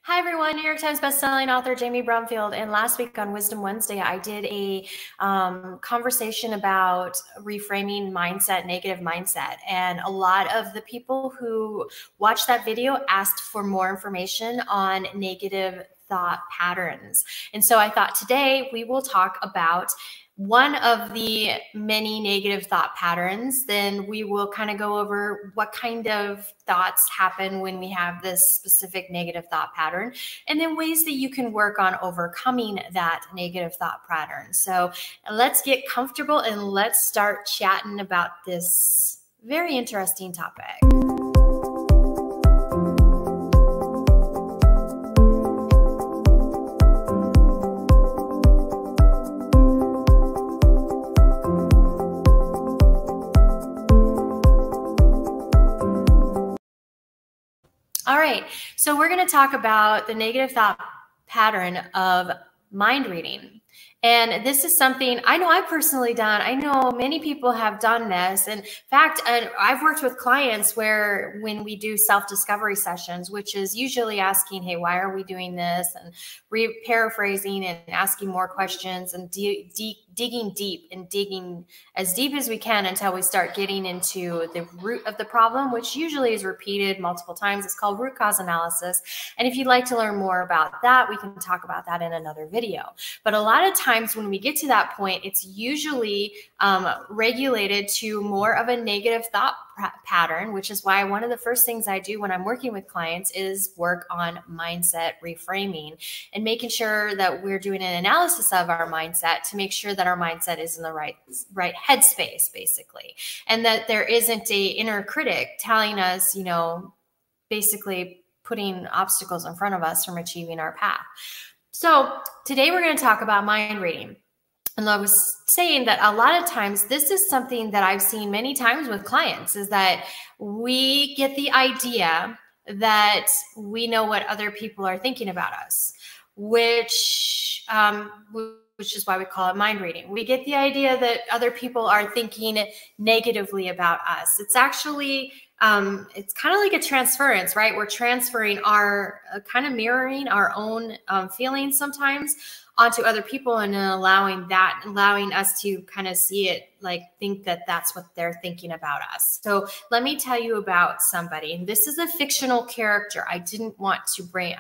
Hi, everyone. New York Times bestselling author Jamie Brumfield. And last week on Wisdom Wednesday, I did a conversation about reframing mindset, negative mindset. And a lot of the people who watched that video asked for more information on negative thought patterns. And so I thought today we will talk about one of the many negative thought patterns. Then we will kind of go over what kind of thoughts happen when we have this specific negative thought pattern, and then ways that you can work on overcoming that negative thought pattern. So let's get comfortable and let's start chatting about this very interesting topic. All right, so we're going to talk about the negative thought pattern of mind reading. And this is something I know I've personally done. I know many people have done this. In fact, I've worked with clients where when we do self-discovery sessions, which is usually asking, hey, why are we doing this? And paraphrasing and asking more questions and digging deep and digging as deep as we can until we start getting into the root of the problem, which usually is repeated multiple times. It's called root cause analysis. And if you'd like to learn more about that, we can talk about that in another video. But a lot of times when we get to that point, it's usually regulated to more of a negative thought pattern, which is why one of the first things I do when I'm working with clients is work on mindset reframing and making sure that we're doing an analysis of our mindset to make sure that our mindset is in the right headspace, basically, and that there isn't a inner critic telling us, you know, basically putting obstacles in front of us from achieving our path. So today we're going to talk about mind reading. And I was saying that a lot of times this is something that I've seen many times with clients, is that we get the idea that we know what other people are thinking about us, which is why we call it mind reading. We get the idea that other people are thinking negatively about us. It's actually it's kind of like a transference, right? We're transferring our kind of mirroring our own feelings sometimes onto other people, and then allowing us to kind of see it, like think that that's what they're thinking about us. So let me tell you about somebody, and this is a fictional character. I didn't want to bring,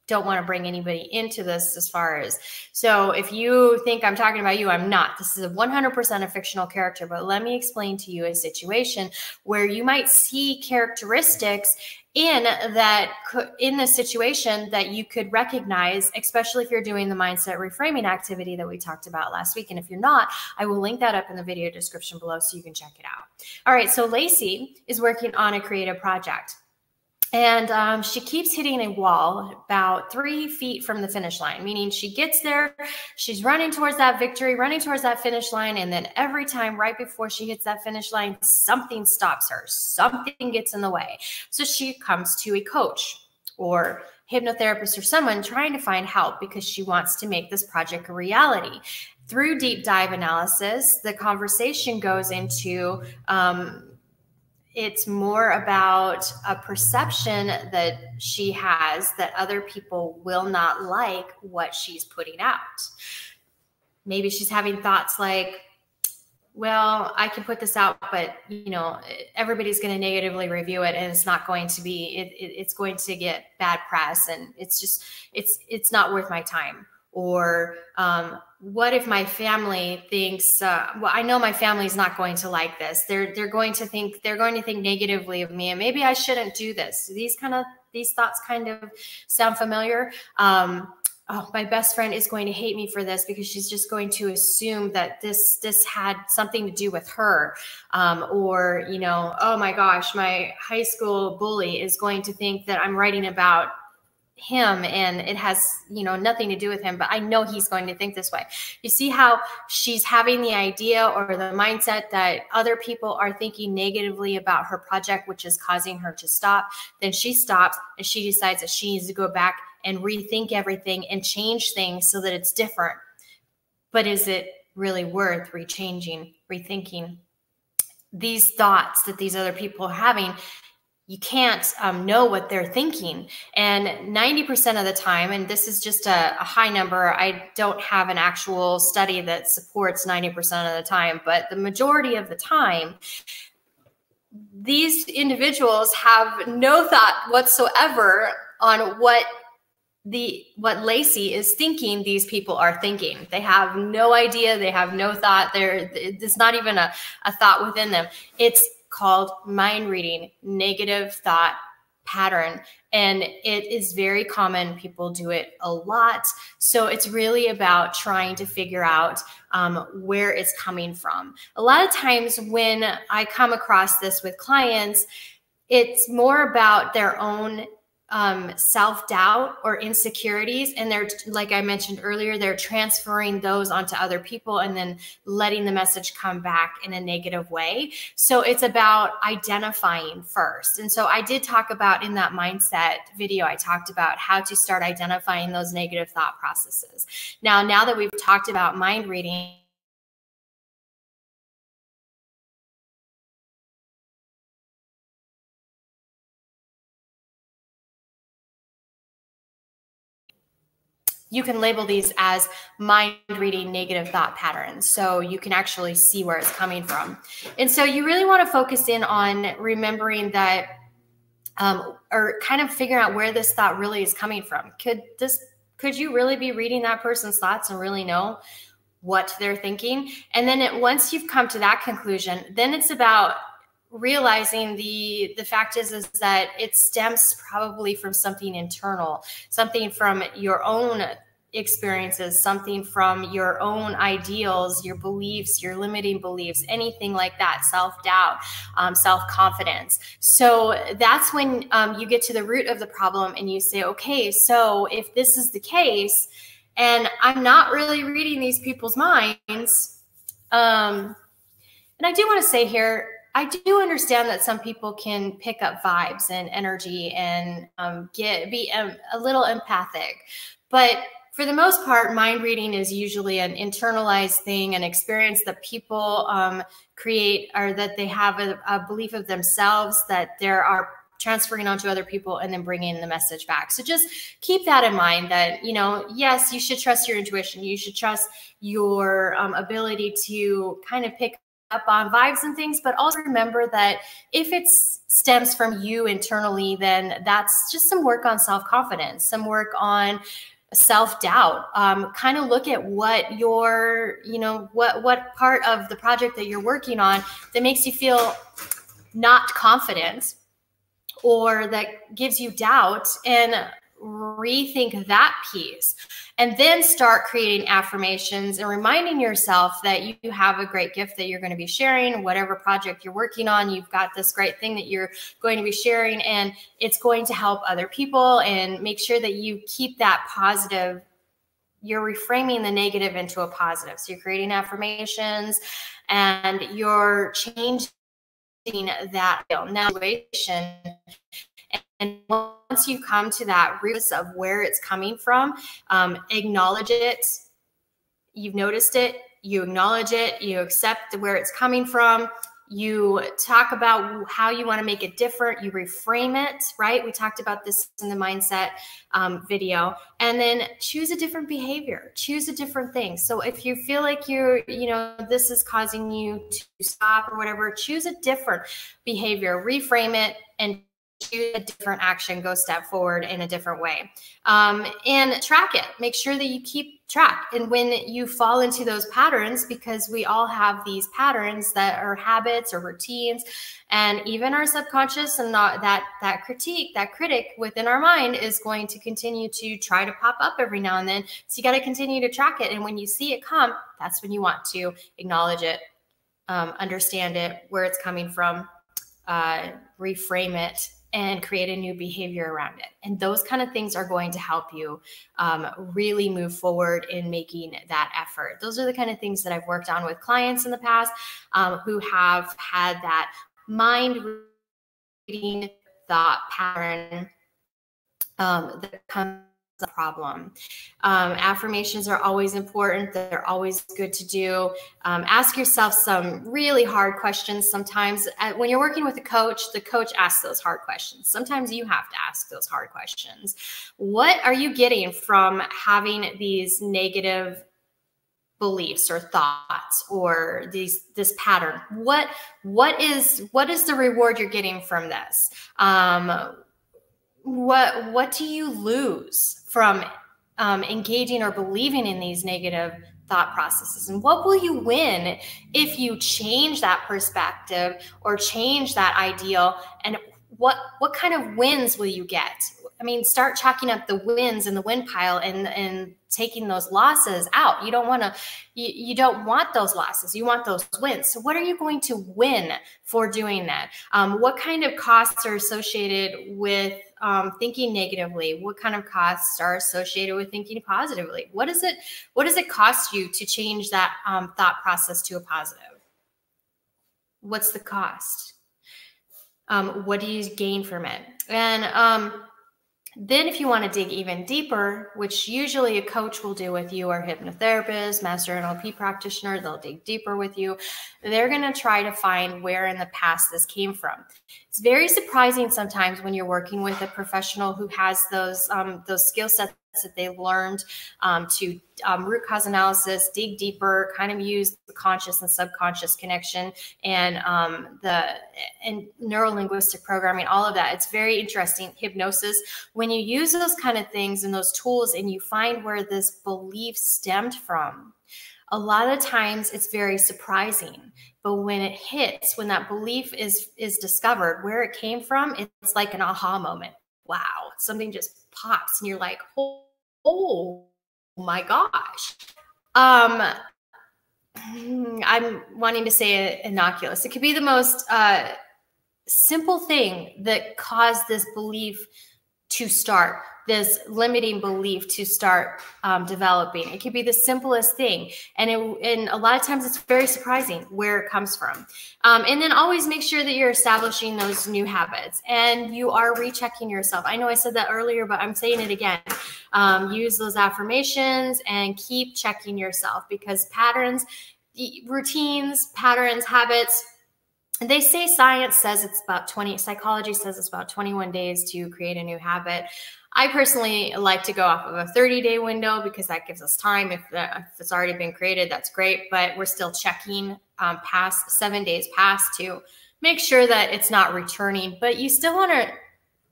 don't want to bring anybody into this as far as, so if you think I'm talking about you, I'm not. This is a 100% a fictional character, but let me explain to you a situation where you might see characteristics in the situation that you could recognize, especially if you're doing the mindset reframing activity that we talked about last week. And if you're not, I will link that up in the video description below so you can check it out. All right, so Lacey is working on a creative project. And she keeps hitting a wall about 3 feet from the finish line, meaning she gets there, she's running towards that victory, running towards that finish line. And then every time right before she hits that finish line, something stops her, something gets in the way. So she comes to a coach or hypnotherapist or someone trying to find help because she wants to make this project a reality. Through deep dive analysis, the conversation goes into, it's more about a perception that she has that other people will not like what she's putting out. Maybe she's having thoughts like, well, I can put this out, but you know, everybody's going to negatively review it, and it's not going to be, it's going to get bad press, and it's not worth my time. Or what if my family thinks, well, I know my family's not going to like this. They're going to think negatively of me, and maybe I shouldn't do this. These thoughts kind of sound familiar. Oh, my best friend is going to hate me for this because she's just going to assume that this had something to do with her. Or, you know, oh my gosh, my high school bully is going to think that I'm writing about him and it has, you know, nothing to do with him, but I know he's going to think this way. You see how she's having the idea or the mindset that other people are thinking negatively about her project, which is causing her to stop. Then she stops and she decides that she needs to go back and rethink everything and change things so that it's different. But is it really worth rethinking these thoughts that these other people are having? you can't know what they're thinking. And 90% of the time, and this is just a high number, I don't have an actual study that supports 90% of the time, but the majority of the time, these individuals have no thought whatsoever on what Lacey is thinking these people are thinking. They have no idea. They have no thought. It's not even a thought within them. It's called mind reading, negative thought pattern. And it is very common. People do it a lot. So it's really about trying to figure out where it's coming from. A lot of times when I come across this with clients, it's more about their own self-doubt or insecurities. And they're, like I mentioned earlier, they're transferring those onto other people and then letting the message come back in a negative way. So it's about identifying first. And so I did talk about in that mindset video, I talked about how to start identifying those negative thought processes. Now that we've talked about mind reading, you can label these as mind reading negative thought patterns. So you can actually see where it's coming from. And so you really want to focus in on remembering that, or kind of figuring out where this thought really is coming from. Could you really be reading that person's thoughts and really know what they're thinking? And then once you've come to that conclusion, then it's about realizing the fact is that it stems probably from something internal, something from your own experiences, something from your own ideals, your beliefs, your limiting beliefs, anything like that, self-doubt, self-confidence. So that's when you get to the root of the problem and you say, okay, so if this is the case, and I'm not really reading these people's minds, and I do want to say here, I do understand that some people can pick up vibes and energy and be a little empathic, but for the most part, mind reading is usually an internalized thing, an experience that people create, or that they have a belief of themselves that they are transferring onto other people and then bringing the message back. So just keep that in mind that, yes, you should trust your intuition. You should trust your ability to kind of pick up on vibes and things, but also remember that if it stems from you internally, then that's just some work on self-confidence, some work on self-doubt. Kind of look at what what part of the project that you're working on that makes you feel not confident or that gives you doubt, and rethink that piece. And then start creating affirmations and reminding yourself that you have a great gift that you're going to be sharing. Whatever project you're working on, you've got this great thing that you're going to be sharing, and it's going to help other people. And make sure that you keep that positive. You're reframing the negative into a positive. So you're creating affirmations and you're changing that situation. And once you come to that root of where it's coming from, acknowledge it. You've noticed it, you acknowledge it, you accept where it's coming from. You talk about how you want to make it different. You reframe it, right? We talked about this in the mindset video. And then choose a different behavior, choose a different thing. So if you feel like this is causing you to stop or whatever, choose a different behavior, reframe it, and choose a different action, go step forward in a different way. And track it. Make sure that you keep track. And when you fall into those patterns, because we all have these patterns that are habits or routines, and even our subconscious and that critic within our mind is going to continue to try to pop up every now and then. So you got to continue to track it. And when you see it come, that's when you want to acknowledge it, understand it, where it's coming from, reframe it, and create a new behavior around it. And those kind of things are going to help you really move forward in making that effort. Those are the kind of things that I've worked on with clients in the past who have had that mind reading thought pattern that comes a problem. Affirmations are always important. They're always good to do. Ask yourself some really hard questions. Sometimes when you're working with the coach asks those hard questions. Sometimes you have to ask those hard questions. What are you getting from having these negative beliefs or thoughts or this pattern? What is the reward you're getting from this? What do you lose from engaging or believing in these negative thought processes? And what will you win if you change that perspective or change that ideal? And what kind of wins will you get? I mean, start chalking up the wins in the win pile and taking those losses out. You don't want those losses. You want those wins. So what are you going to win for doing that? What kind of costs are associated with thinking negatively? What kind of costs are associated with thinking positively? What does it cost you to change that thought process to a positive? What's the cost? What do you gain from it? And then if you want to dig even deeper, which usually a coach will do with you, or hypnotherapist, master NLP practitioner, they'll dig deeper with you. They're going to try to find where in the past this came from. It's very surprising sometimes when you're working with a professional who has those skill sets that they learned to root cause analysis, dig deeper, kind of use the conscious and subconscious connection, and neuro-linguistic programming, all of that. It's very interesting. Hypnosis, when you use those kind of things and those tools and you find where this belief stemmed from, a lot of times it's very surprising. But when it hits, when that belief is discovered, where it came from, it's like an aha moment. Wow, something just pops and you're like, oh my gosh. I'm wanting to say innocuous. It could be the most simple thing that caused this belief to start, this limiting belief to start developing. It could be the simplest thing. And a lot of times it's very surprising where it comes from. And then always make sure that you're establishing those new habits and you are rechecking yourself. I know I said that earlier, but I'm saying it again. Use those affirmations and keep checking yourself, because patterns, routines, patterns, habits, they say psychology says it's about 21 days to create a new habit. I personally like to go off of a 30-day window because that gives us time. If it's already been created, that's great, but we're still checking past 7 days past to make sure that it's not returning. But you still want to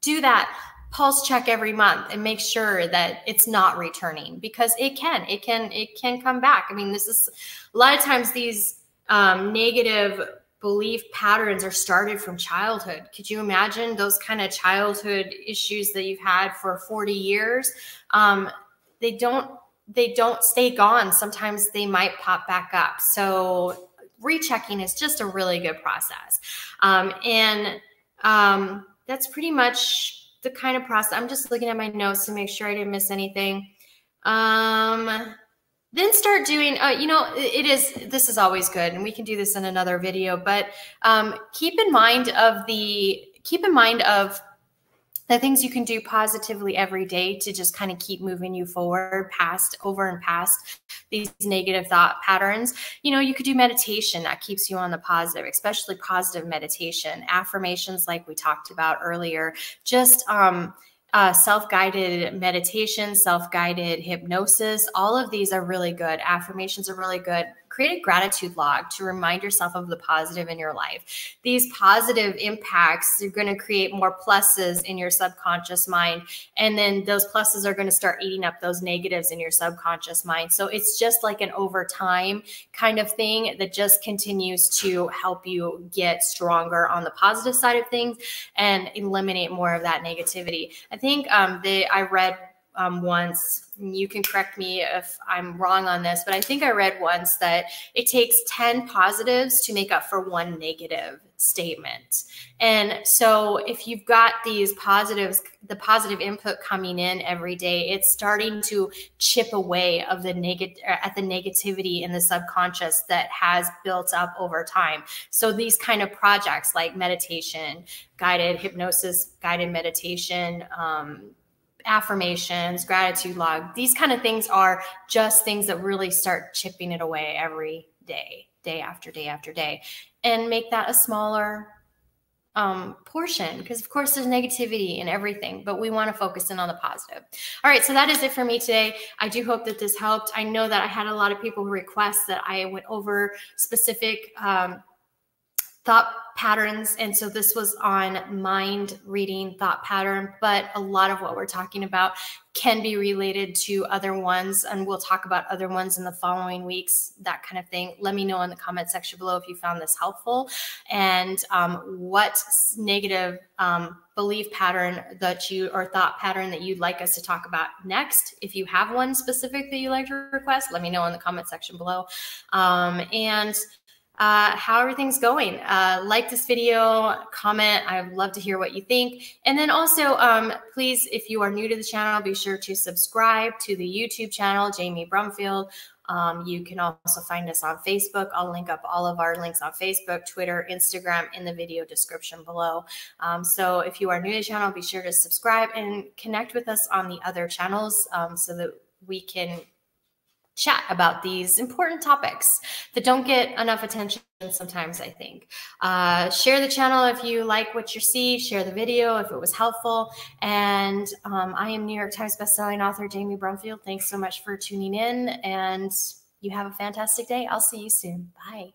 do that pulse check every month and make sure that it's not returning, because it can come back. I mean, this is a lot of times these negative belief patterns are started from childhood. Could you imagine those kind of childhood issues that you've had for 40 years? They don't stay gone. Sometimes they might pop back up. So rechecking is just a really good process. That's pretty much the kind of process. I'm just looking at my notes to make sure I didn't miss anything. Then start doing, this is always good, and we can do this in another video, but keep in mind of the things you can do positively every day to just kind of keep moving you forward past these negative thought patterns. You could do meditation that keeps you on the positive, especially positive meditation, affirmations like we talked about earlier, just self-guided meditation, self-guided hypnosis. All of these are really good. Affirmations are really good. Create a gratitude log to remind yourself of the positive in your life. These positive impacts are going to create more pluses in your subconscious mind. And then those pluses are going to start eating up those negatives in your subconscious mind. So it's just like an over time kind of thing that just continues to help you get stronger on the positive side of things and eliminate more of that negativity. I think I read once, you can correct me if I'm wrong on this, but I think I read once that it takes 10 positives to make up for one negative statement. And so if you've got these positives, the positive input coming in every day, it's starting to chip away at the negativity in the subconscious that has built up over time. So these kind of projects like meditation, guided hypnosis, guided meditation, affirmations, gratitude log, these kind of things are just things that really start chipping it away every day, day after day after day, and make that a smaller portion, because of course there's negativity in everything, but we want to focus in on the positive. All right, so that is it for me today. I do hope that this helped. I know that I had a lot of people who request that I went over specific thought patterns. And so this was on mind reading thought pattern, but a lot of what we're talking about can be related to other ones. And we'll talk about other ones in the following weeks, that kind of thing. Let me know in the comment section below if you found this helpful, and what negative belief pattern that you, or thought pattern that you'd like us to talk about next. If you have one specific that you like to request, let me know in the comment section below. And how everything's going. Like this video, comment. I would love to hear what you think. And then also, please, if you are new to the channel, be sure to subscribe to the YouTube channel, Jamie Brumfield. You can also find us on Facebook. I'll link up all of our links on Facebook, Twitter, Instagram in the video description below. So if you are new to the channel, be sure to subscribe and connect with us on the other channels so that we can chat about these important topics that don't get enough attention sometimes, I think. Share the channel if you like what you see. Share the video if it was helpful. And I am New York Times bestselling author Jamie Brumfield. Thanks so much for tuning in, and you have a fantastic day. I'll see you soon. Bye.